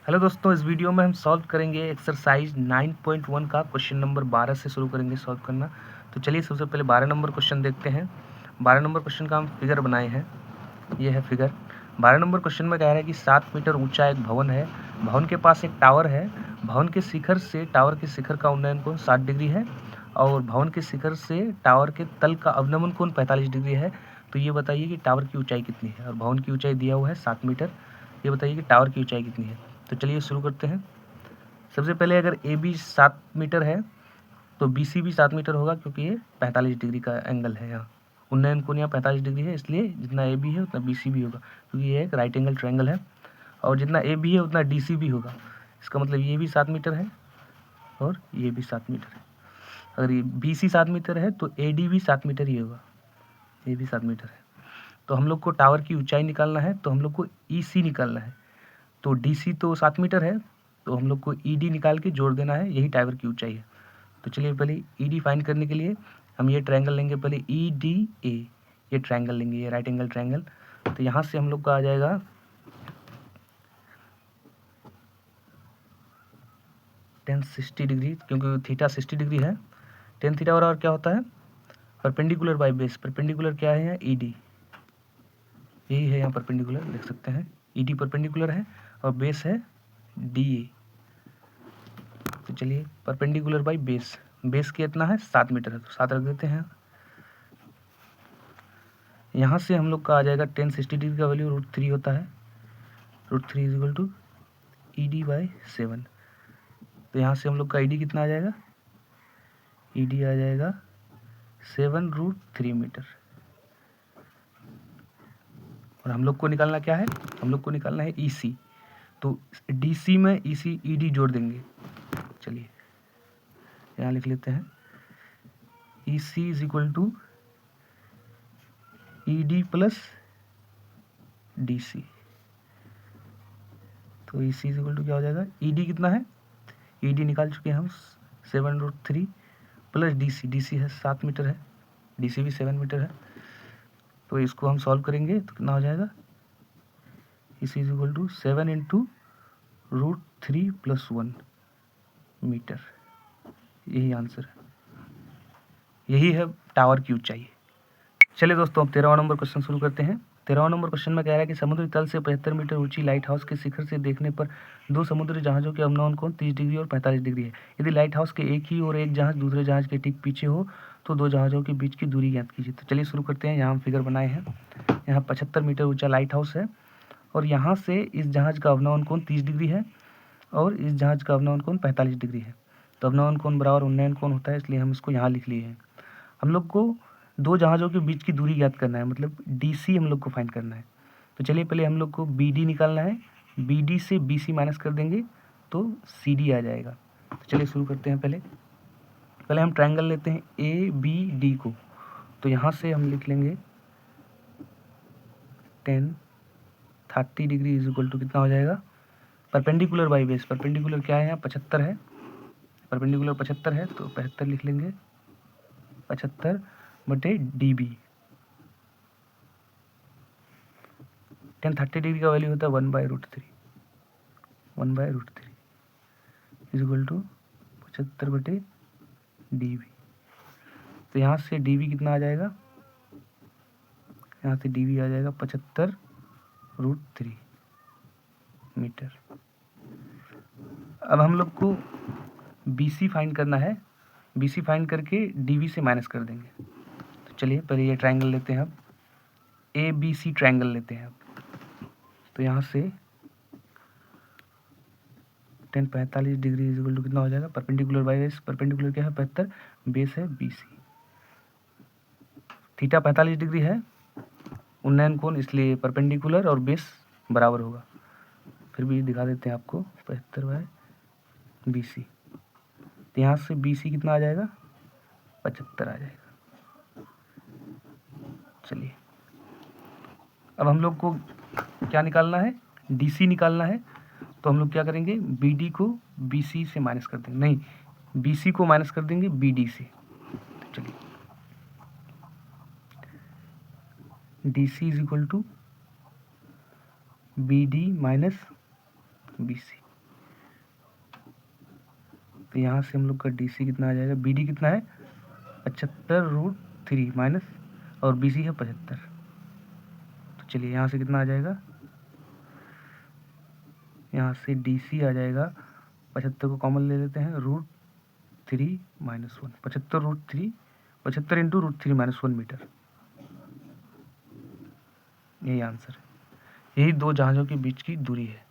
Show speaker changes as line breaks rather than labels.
Hello दोस्तों, इस video में हम सॉल्व करेंगे एक्सरसाइज 9.1 का क्वेश्चन नंबर 12 से शुरू करेंगे सॉल्व करना। तो चलिए सबसे पहले 12 नंबर क्वेश्चन देखते हैं। 12 नंबर क्वेश्चन का हम फिगर बनाए हैं, ये है फिगर। 12 नंबर क्वेश्चन में कह रहा है कि 7 मीटर ऊंचा एक भवन है। भवन के पास एक टावर है। भवन के शिखर से टावर के शिखर का उन्नयन कोण 60 डिग्री है और भवन के शिखर से टावर के तल का अवनमन कोण 45 डिग्री है। तो ये बताइए कि टावर की ऊंचाई कितनी है, और भवन की ऊंचाई दिया हुआ है 7 मीटर। ये बताइए कि टावर की ऊंचाई कितनी है। तो चलिए शुरू करते हैं। सबसे पहले अगर ए बी 7 मीटर है तो बी सी भी 7 मीटर होगा, क्योंकि ये 45 डिग्री का एंगल है। यहाँ उन्नयन कोण यहाँ 45 डिग्री है, इसलिए जितना ए बी है उतना बी सी भी होगा, क्योंकि ये एक राइट एंगल ट्रायंगल है। और जितना ए बी है उतना डी सी भी होगा। इसका मतलब ये भी 7 मीटर है और ये भी 7 मीटर है। अगर ये बी सी 7 मीटर है तो ए डी भी 7 मीटर ही होगा, ये भी 7 मीटर है। तो हम लोग को टावर की ऊंचाई निकालना है, तो हम लोग को ई सी निकालना है। तो डी सी तो 7 मीटर है, तो हम लोग को ई डी निकाल के जोड़ देना है, यही टावर की ऊंचाई है। तो चलिए पहले ई डी फाइंड करने के लिए हम ये ट्रायंगल लेंगे, पहले ई डी ए, ये ट्रायंगल लेंगे, ये राइट एंगल ट्रायंगल। तो यहाँ से हम लोग का आ जाएगा 1060 डिग्री, क्योंकि थीटा 60 डिग्री है। 10 थीटा और क्या होता है, परपेंडिकुलर बाई बेस। परपेंडिकुलर क्या है यहाँ, ई डी, यही है यहाँ परपेंडिकुलर, देख सकते हैं ई डी परपेंडिकुलर है और बेस है डी ए। तो चलिए परपेंडिकुलर बाई बेस, बेस कितना है 7 मीटर है, तो 7 रख देते हैं। यहाँ से हम लोग का आ जाएगा 1060 डिग्री का वैल्यू √3 होता है। √3 is equal to E D by 7। तो यहाँ से हम लोग का ई डी कितना आ जाएगा, ई डी आ जाएगा 7√3 मीटर। और हम लोग को निकालना क्या है, हम लोग को निकालना है ई सी। तो डी सी में ई सी ई डी जोड़ देंगे। चलिए यहाँ लिख लेते हैं, E C is equal to E D plus D C. तो E C is equal to क्या हो जाएगा, ई डी कितना है, ई डी निकाल चुके हैं हम 7√3 प्लस डी सी है 7 मीटर है, डी सी भी 7 मीटर है। तो इसको हम सॉल्व करेंगे तो कितना हो जाएगा, E C is equal to 7 into √3 + 1 metre. यही आंसर है, यही है टावर की ऊंचाई। चलिए दोस्तों, अब 13वां नंबर क्वेश्चन शुरू करते हैं। 13वां नंबर क्वेश्चन में कह रहा है कि समुद्री तल से 75 मीटर ऊंची लाइट हाउस के शिखर से देखने पर दो समुद्री जहाज़ों के अवनमन कोण 30 डिग्री और 45 डिग्री है। यदि लाइट हाउस के एक ही और एक जहाज़ दूसरे जहाज़ के ठीक पीछे हो तो दो जहाज़ों के बीच की दूरी ज्ञात कीजिए। तो चलिए शुरू करते हैं। यहाँ हम फिगर बनाए हैं। यहाँ 75 मीटर ऊँचा लाइट हाउस है और यहाँ से इस जहाज़ का अवनमन कोण 30 डिग्री है और इस जहाज़ का अवनमन कोण 45 डिग्री है। तो अवनमन कोण बराबर उन्नयन कोण होता है, इसलिए हम इसको यहाँ लिख लिए हैं। हम लोग को दो जहाज़ों के बीच की दूरी ज्ञात करना है, मतलब डी सी हम लोग को फाइंड करना है। तो चलिए पहले हम लोग को बी डी निकालना है। बी डी से बी सी माइनस कर देंगे तो सी डी आ जाएगा। तो चलिए शुरू करते हैं। पहले हम ट्रायंगल लेते हैं ए बी डी को। तो यहाँ से हम लिख लेंगे 1030 डिग्री इज इक्वल टू कितना हो जाएगा, परपेंडिकुलर बाई बेस। परपेंडिकुलर क्या है यहाँ, 75 है। परपेंडिकुलर 75 है तो 75 लिख लेंगे, 75 बटे डी बी। 1030 डिग्री का वैल्यू होता है 1/√3, 1/√3 इज इक्वल टू 75 बटे डी बी। तो यहाँ से डी बी कितना आ जाएगा, यहाँ से डी बी आ जाएगा 75√3 मीटर। अब हम लोग को बी सी फाइंड करना है। बी सी फाइंड करके डी बी से माइनस कर देंगे। तो चलिए पहले ये ट्रायंगल लेते हैं, अब ए बी सी ट्रायंगल लेते हैं। अब तो यहाँ से 1045 डिग्री इज इक्वल टू कितना हो जाएगा, परपेंडिकुलर बाई बेस। परपेंडिकुलर क्या है 75, बेस है बी सी। थीटा 45 डिग्री है, उन्नयन कोण, इसलिए परपेंडिकुलर और बेस बराबर होगा। फिर भी दिखा देते हैं आपको, 75/BC। तो यहाँ से BC कितना आ जाएगा, 75 आ जाएगा। चलिए अब हम लोग को क्या निकालना है, DC निकालना है। तो हम लोग क्या करेंगे, BD को BC से माइनस कर देंगे, नहीं BC को माइनस कर देंगे BD से। तो चलिए DC is equal to BD minus BC। तो यहाँ से हम लोग का DC कितना आ जाएगा, BD कितना है 75√3 माइनस, और BC है 75। तो चलिए यहाँ से कितना आ जाएगा, यहाँ से DC आ जाएगा 75 को कॉमन ले लेते हैं, √3 माइनस 1, 75 इंटू √3 माइनस 1 मीटर। यही आंसर है, यही दो जहाज़ों के बीच की दूरी है।